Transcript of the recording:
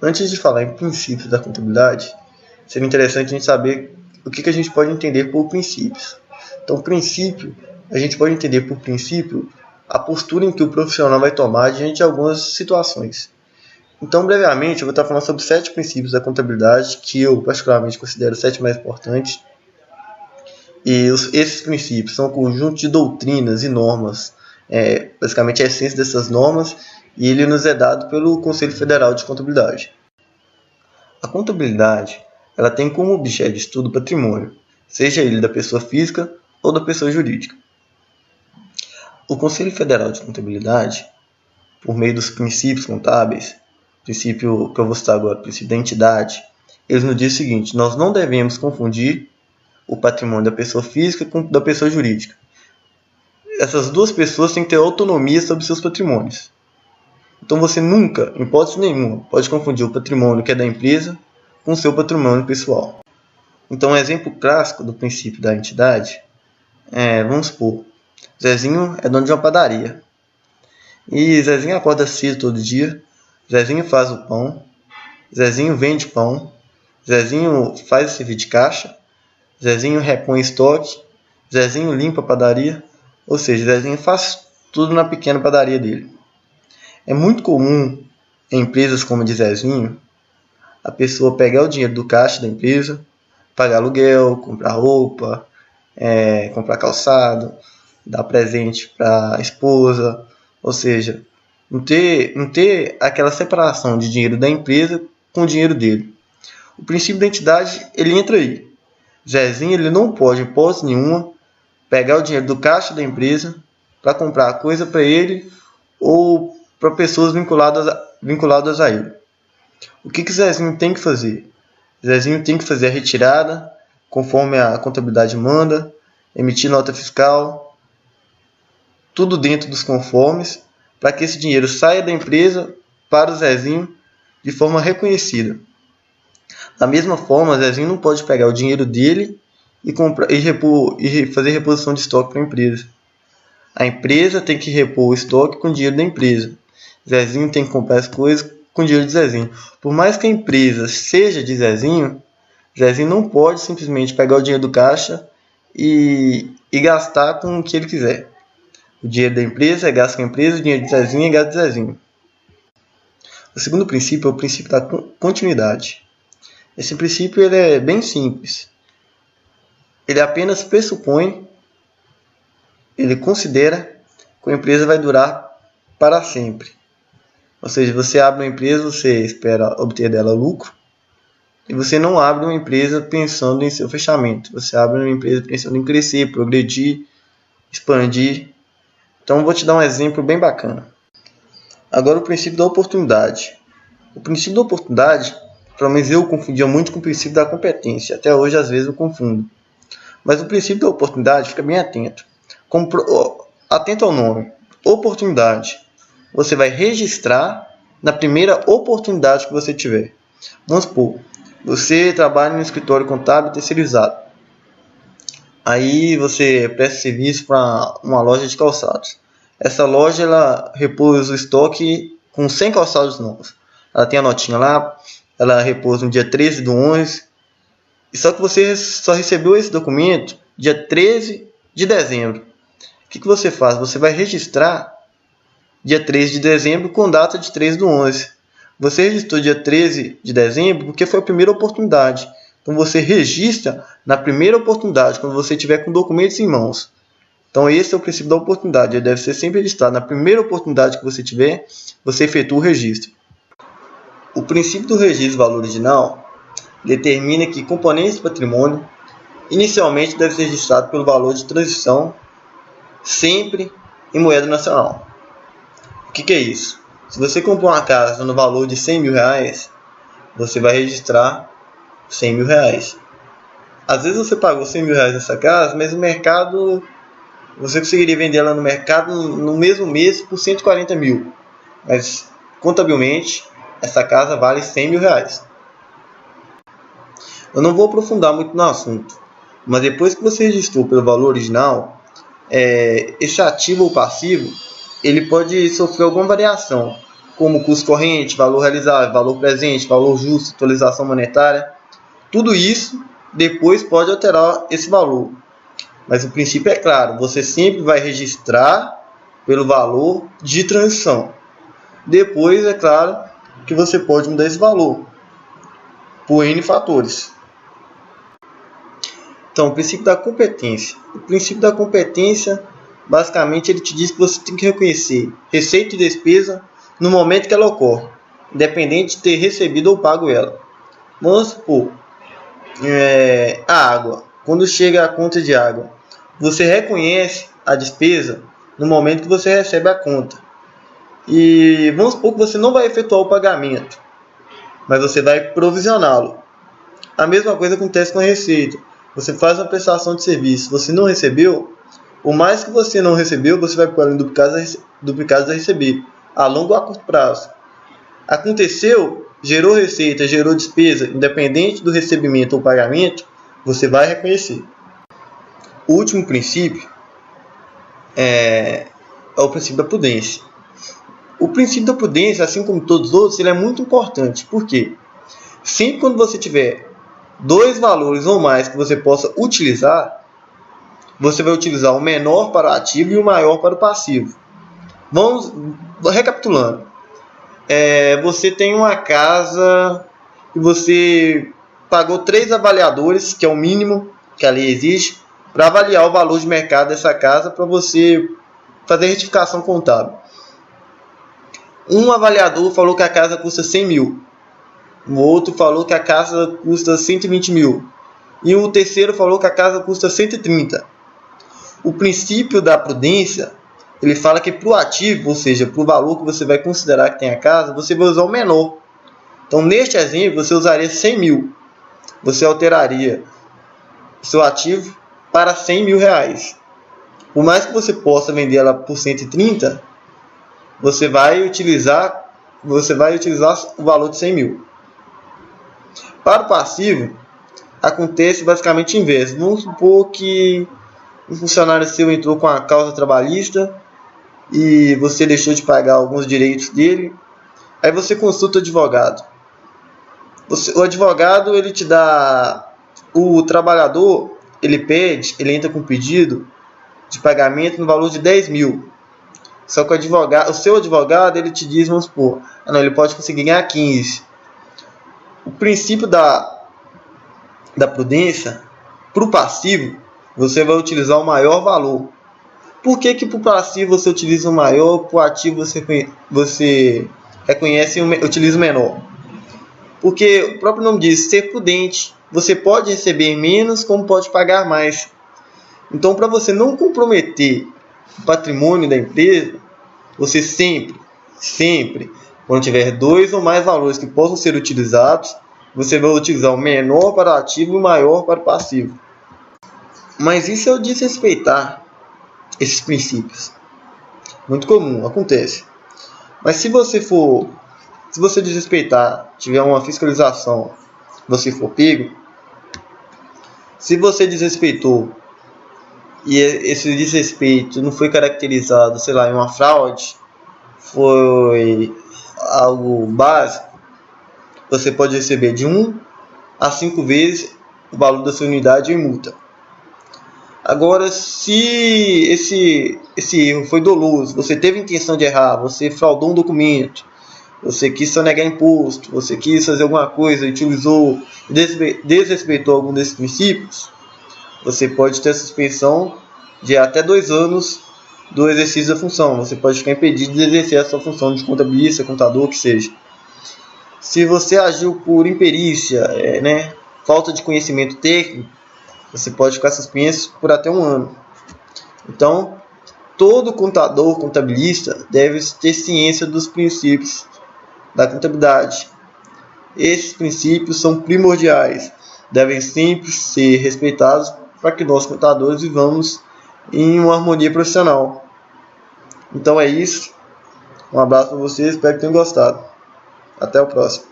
Antes de falar em princípios da contabilidade, seria interessante a gente saber o que a gente pode entender por princípios. Então, princípio, a gente pode entender por princípio a postura em que o profissional vai tomar diante de algumas situações. Então, brevemente, eu vou estar falando sobre 7 princípios da contabilidade, que eu particularmente considero os 7 mais importantes. E esses princípios são um conjunto de doutrinas e normas, basicamente a essência dessas normas, e ele nos é dado pelo Conselho Federal de Contabilidade. A contabilidade ela tem como objeto de estudo o patrimônio, seja ele da pessoa física ou da pessoa jurídica. O Conselho Federal de Contabilidade, por meio dos princípios contábeis, princípio que eu vou citar agora, o princípio da entidade, eles nos diz o seguinte: nós não devemos confundir o patrimônio da pessoa física com o da pessoa jurídica. Essas duas pessoas têm que ter autonomia sobre seus patrimônios. Então você nunca, em hipótese nenhuma, pode confundir o patrimônio que é da empresa com o seu patrimônio pessoal. Então um exemplo clássico do princípio da entidade vamos supor, Zezinho é dono de uma padaria. E Zezinho acorda cedo todo dia, Zezinho faz o pão, Zezinho vende pão, Zezinho faz o serviço de caixa, Zezinho repõe estoque, Zezinho limpa a padaria, ou seja, Zezinho faz tudo na pequena padaria dele. É muito comum em empresas como a de Zezinho, a pessoa pegar o dinheiro do caixa da empresa, pagar aluguel, comprar roupa, comprar calçado, dar presente para a esposa, ou seja, não ter aquela separação de dinheiro da empresa com o dinheiro dele. O princípio da entidade ele entra aí. Zezinho ele não pode, em hipótese nenhuma, pegar o dinheiro do caixa da empresa para comprar coisa para ele ou para pessoas vinculadas a ele. O que Zezinho tem que fazer? Zezinho tem que fazer a retirada, conforme a contabilidade manda, emitir nota fiscal, tudo dentro dos conformes, para que esse dinheiro saia da empresa para o Zezinho de forma reconhecida. Da mesma forma, Zezinho não pode pegar o dinheiro dele e fazer reposição de estoque para a empresa. A empresa tem que repor o estoque com o dinheiro da empresa. Zezinho tem que comprar as coisas com o dinheiro de Zezinho. Por mais que a empresa seja de Zezinho, Zezinho não pode simplesmente pegar o dinheiro do caixa e gastar com o que ele quiser. O dinheiro da empresa é gasto com a empresa, o dinheiro de Zezinho é gasto de Zezinho. O segundo princípio é o princípio da continuidade. Esse princípio ele é bem simples. Ele apenas pressupõe, ele considera que a empresa vai durar para sempre. Ou seja, você abre uma empresa, você espera obter dela lucro, e você não abre uma empresa pensando em seu fechamento. Você abre uma empresa pensando em crescer, progredir, expandir. Então, vou te dar um exemplo bem bacana. Agora, o princípio da oportunidade. O princípio da oportunidade, pelo menos eu confundia muito com o princípio da competência. Até hoje, às vezes, eu confundo. Mas o princípio da oportunidade, fica bem atento. Atento ao nome. Oportunidade. Você vai registrar na primeira oportunidade que você tiver. Vamos supor, você trabalha no escritório contábil terceirizado. Aí você presta serviço para uma loja de calçados. Essa loja ela repôs o estoque com 100 calçados novos. Ela tem a notinha lá, ela repôs no dia 13 do 11. Só que você só recebeu esse documento dia 13 de dezembro. O que você faz? Você vai registrar dia 13 de dezembro com data de 13 do 11. Você registrou dia 13 de dezembro porque foi a primeira oportunidade. Então você registra na primeira oportunidade, quando você tiver com documentos em mãos. Então esse é o princípio da oportunidade. Ele deve ser sempre registrado. Na primeira oportunidade que você tiver, você efetua o registro. O princípio do registro do valor original determina que componentes do patrimônio inicialmente devem ser registrados pelo valor de transição, sempre em moeda nacional. O que é isso? Se você comprou uma casa no valor de 100 mil reais, você vai registrar 100 mil reais. Às vezes você pagou 100 mil reais nessa casa, mas o mercado, você conseguiria vender ela no mercado no mesmo mês por 140 mil. Mas contabilmente, essa casa vale 100 mil reais. Eu não vou aprofundar muito no assunto, mas depois que você registrou pelo valor original, esse ativo ou passivo, ele pode sofrer alguma variação. como custo corrente, valor realizável, valor presente, valor justo, atualização monetária. Tudo isso depois pode alterar esse valor. Mas o princípio é claro, você sempre vai registrar pelo valor de transição. Depois, é claro, que você pode mudar esse valor por N fatores. Então, o princípio da competência. O princípio da competência, basicamente, ele te diz que você tem que reconhecer receita e despesa no momento que ela ocorre, independente de ter recebido ou pago ela. Vamos supor, a água. Quando chega a conta de água, você reconhece a despesa no momento que você recebe a conta. E vamos supor que você não vai efetuar o pagamento, mas você vai provisioná-lo. A mesma coisa acontece com a receita. Você faz uma prestação de serviço, você não recebeu, o mais que você não recebeu, você vai pôr em duplicados a receber, a longo ou a curto prazo. Aconteceu, gerou receita, gerou despesa, independente do recebimento ou pagamento, você vai reconhecer. O último princípio é o princípio da prudência. O princípio da prudência, assim como todos os outros, ele é muito importante. Por quê? Sempre quando você tiver dois valores ou mais que você possa utilizar, você vai utilizar o menor para o ativo e o maior para o passivo. Vamos recapitulando. Você tem uma casa e você pagou 3 avaliadores, que é o mínimo que a lei exige, para avaliar o valor de mercado dessa casa para você fazer retificação contábil. Um avaliador falou que a casa custa 100 mil. O outro falou que a casa custa 120 mil. E o terceiro falou que a casa custa 130. O princípio da prudência, ele fala que para o ativo, ou seja, para o valor que você vai considerar que tem a casa, você vai usar o menor. Então, neste exemplo, você usaria 100 mil. Você alteraria o seu ativo para 100 mil reais. Por mais que você possa vender ela por 130, você vai utilizar o valor de 100 mil. Para o passivo, acontece basicamente o inverso. Vamos supor que um funcionário seu entrou com a causa trabalhista e você deixou de pagar alguns direitos dele. Aí você consulta o advogado. O advogado, ele te dá... O trabalhador, ele entra com pedido de pagamento no valor de 10 mil. Só que o seu advogado, ele te diz, vamos supor, ele pode conseguir ganhar 15. O princípio da prudência, para o passivo, você vai utilizar o maior valor. Por que para o passivo você utiliza o maior, para o ativo você utiliza o menor? Porque o próprio nome diz, ser prudente. Você pode receber menos, como pode pagar mais. Então, para você não comprometer o patrimônio da empresa, você sempre, quando tiver 2 ou mais valores que possam ser utilizados, você vai utilizar o menor para o ativo e o maior para o passivo. Mas e se eu desrespeitar esses princípios? Muito comum, acontece. Mas se você desrespeitar, tiver uma fiscalização, você for pego, se você desrespeitou e esse desrespeito não foi caracterizado, em uma fraude, foi algo básico, você pode receber de 1 a 5 vezes o valor da sua unidade em multa. Agora, se esse erro foi doloso, você teve intenção de errar, você fraudou um documento, você quis sonegar imposto, você quis fazer alguma coisa, utilizou, desrespeitou algum desses princípios, você pode ter a suspensão de até 2 anos do exercício da função. Você pode ficar impedido de exercer a sua função de contabilista, contador, que seja. Se você agiu por imperícia, falta de conhecimento técnico, você pode ficar suspenso por até 1 ano. Então, todo contador, contabilista, deve ter ciência dos princípios da contabilidade. Esses princípios são primordiais, devem sempre ser respeitados para que nós, contadores, vivamos em uma harmonia profissional. Então é isso. Um abraço para vocês, espero que tenham gostado. Até o próximo.